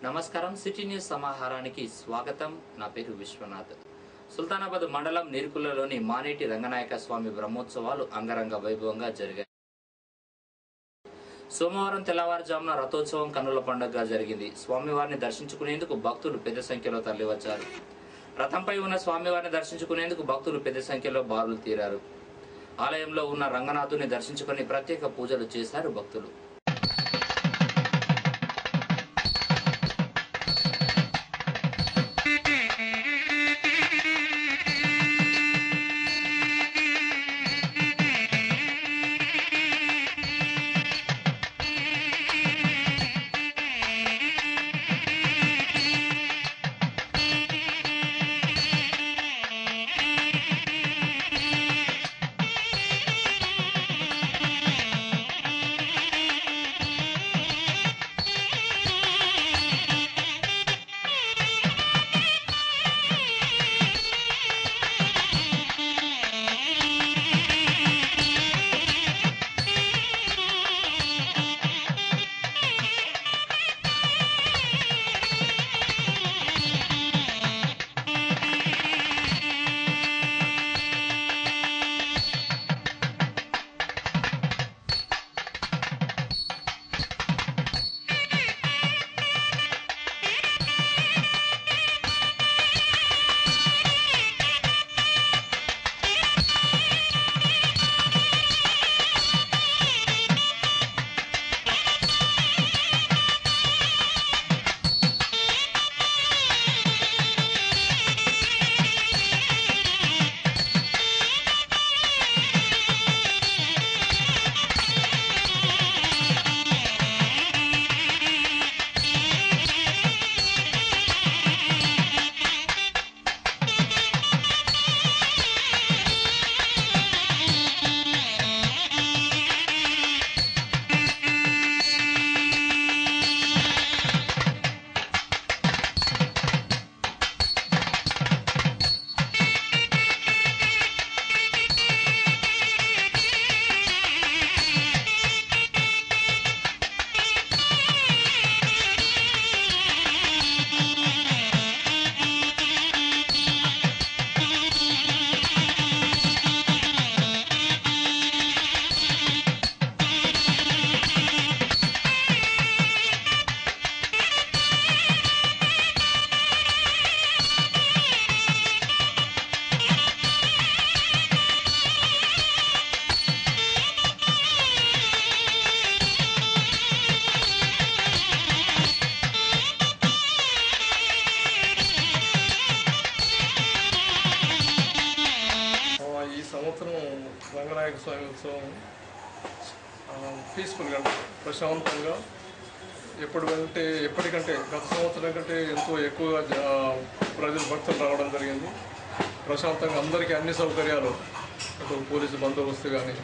నమస్కారం city news సమాహారానికి స్వాగతం. నా పేరు విశ్వనాథ్. సుల్తానాబాద్ మండలం నీర్కులలోని మానేటి రంగనాయక స్వామి బ్రహ్మోత్సవాలు అంగరంగ వైభవంగా జరిగాయి. సోమవారం తెల్లవారుజామున రథోత్సవం కన్నుల పండుగగా జరిగింది. స్వామివారిని దర్శించుకునేందుకు భక్తులు పెద్ద సంఖ్యలో తరలివచ్చారు. రథంపై ఉన్న స్వామివారిని దర్శించుకునేందుకు భక్తులు పెద్ద సంఖ్యలో బారులు తీరారు. ఆలయంలో ఉన్న రంగనాథుని దర్శించుకుని ప్రత్యేక పూజలు చేశారు భక్తులు. రంగనాయక స్వామి ఉత్సవం పీస్ఫుల్గా ప్రశాంతంగా ఎప్పటికంటే గత సంవత్సరం కంటే ఎంతో ఎక్కువగా ప్రజలు భక్తులు రావడం జరిగింది. ప్రశాంతంగా అందరికీ అన్ని సౌకర్యాలు, అటు పోలీసు బందోబస్తు కానీ,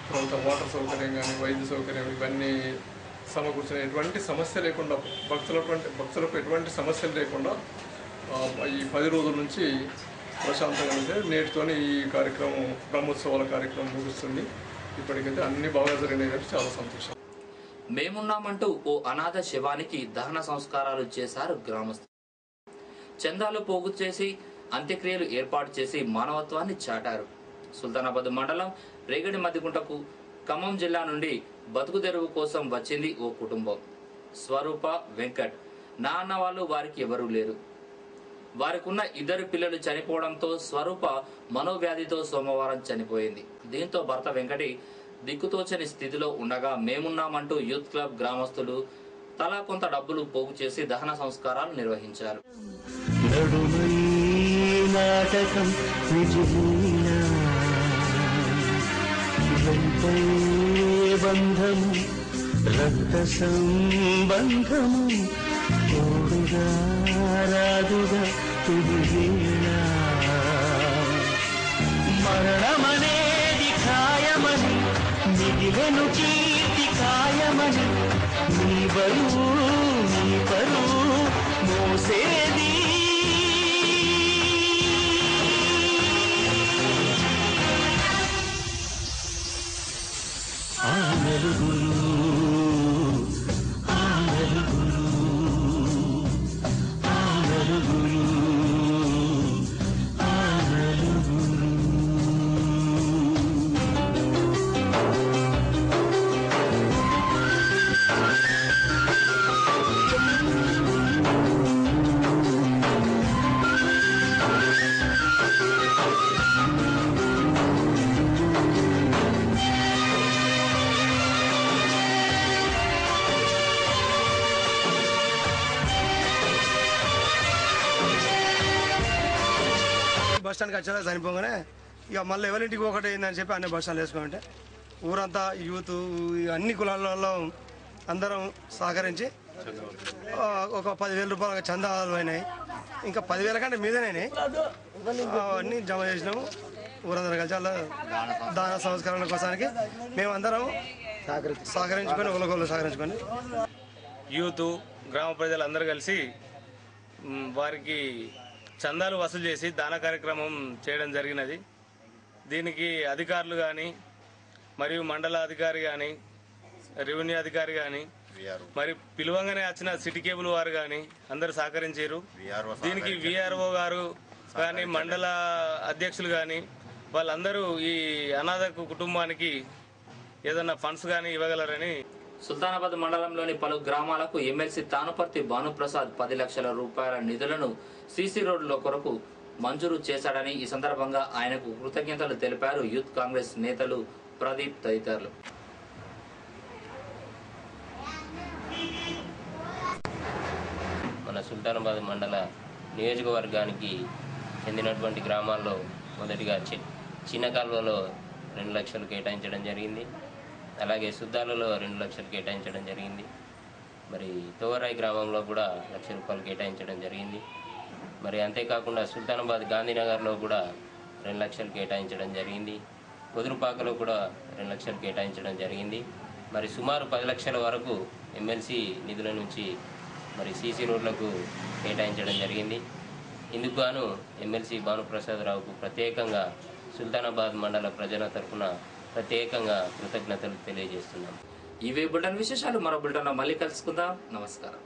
తర్వాత వాటర్ సౌకర్యం కానీ, వైద్య సౌకర్యం ఇవన్నీ సమకూర్చిన ఎటువంటి సమస్య లేకుండా భక్తులకు ఎటువంటి సమస్యలు లేకుండా ఈ 10 రోజుల నుంచి ప్రశాంతంగా ఉంటే నేటితోనే ఈ కార్యక్రమం బ్రహ్మోత్సవాల కార్యక్రమం ముగుస్తుంది. ఇప్పటికైతే అన్ని బాగా జరిగినాయి. చాలా సంతోషం. మేమున్నామంటూ ఓ అనాథ శవానికి దహన సంస్కారాలు చేశారు గ్రామస్తులు. చందాలు పోగు చేసి అంత్యక్రియలు ఏర్పాటు చేసి మానవత్వాన్ని చాటారు. సుల్తానాబాద్ మండలం రేగడి మద్దిగుంటకు ఖమ్మం జిల్లా నుండి బతుకుదెరువు కోసం వచ్చింది ఓ కుటుంబం. స్వరూప, వెంకట్. నా అన్న వాళ్ళు వారికి ఎవరూ లేరు. వారికున్న 2 పిల్లలు చనిపోవడంతో స్వరూప మనోవ్యాధితో సోమవారం చనిపోయింది. దీంతో భర్త వెంకటి దిక్కుతోచని స్థితిలో ఉండగా మేమున్నామంటూ యూత్ క్లబ్ గ్రామస్తులు తలా కొంత డబ్బులు పోగు చేసి దహన సంస్కారాలు నిర్వహించారు. రక్త సంబంధము తోడుగా రాదుగా తుదివేళ మరణమనేది ఖాయమని మిగిలెను కీర్తి ఖాయమని నీ బరువు నీ పరువు మోసేది ఆ బస్ స్టాండ్కి వచ్చేలా చనిపోగానే ఇక మళ్ళీ ఎవరింటికి ఒకటి ఏందని చెప్పి అన్ని బస్ స్టాండ్లు వేసుకోమంటే ఊరంతా యూత్ అన్ని కులాలలో అందరం సహకరించి ఒక 10,000 రూపాయలు చందాలు అయినాయి. ఇంకా 10,000 కంటే మీదనైనాయి. అవన్నీ జమ చేసినాము. ఊరందరం కలిసి అలా దాన సంస్కరణ కోసానికి మేమందరం సహకరించుకొని ఒకరికొకరు సహకరించుకొని యూత్ గ్రామ ప్రజలందరూ కలిసి వారికి చందాలు వసూలు చేసి దాన కార్యక్రమం చేయడం జరిగినది. దీనికి అధికారులు కానీ మరియు మండల అధికారి కానీ రెవెన్యూ అధికారి కానీ మరి పిలువంగానే వచ్చిన సిటీ కేబుల్ వారు కానీ అందరూ సహకరించారు. దీనికి విఆర్ఓ గారు కానీ మండల అధ్యక్షులు కానీ వాళ్ళందరూ ఈ అనాథ కుటుంబానికి ఏదన్నా ఫండ్స్ కానీ ఇవ్వగలరని. సుల్తానాబాద్ మండలంలోని పలు గ్రామాలకు ఎమ్మెల్సీ తానుపర్తి భానుప్రసాద్ 10 లక్షల రూపాయల నిధులను సీసీ రోడ్ల కొరకు మంజూరు చేశాడని ఈ సందర్భంగా ఆయనకు కృతజ్ఞతలు తెలిపారు యూత్ కాంగ్రెస్ నేతలు ప్రదీప్ తదితరులు. మన సుల్తానాబాద్ మండల నియోజకవర్గానికి చెందినటువంటి గ్రామాల్లో మొదటిగా చిన్న కాలువలో 2 లక్షలు కేటాయించడం జరిగింది. అలాగే సుద్దాలలో 2 లక్షలు కేటాయించడం జరిగింది. మరి తోవరాయి గ్రామంలో కూడా 1 లక్ష రూపాయలు కేటాయించడం జరిగింది. మరి అంతేకాకుండా సుల్తానాబాద్ గాంధీనగర్లో కూడా 2 లక్షలు కేటాయించడం జరిగింది. కుదురుపాకలో కూడా 2 లక్షలు కేటాయించడం జరిగింది. మరి సుమారు 10 లక్షల వరకు ఎమ్మెల్సీ నిధుల నుంచి మరి సీసీ రోడ్లకు కేటాయించడం జరిగింది. ఇందుకు గాను ఎమ్మెల్సీ భానుప్రసాద్ రావుకు ప్రత్యేకంగా సుల్తానాబాద్ మండల ప్రజల తరఫున ప్రత్యేకంగా కృతజ్ఞతలు తెలియజేస్తున్నాం. ఇవే బులెటిన్ విశేషాలు. మరో బులెటిన్లో మళ్ళీ కలుసుకుందాం. నమస్కారం.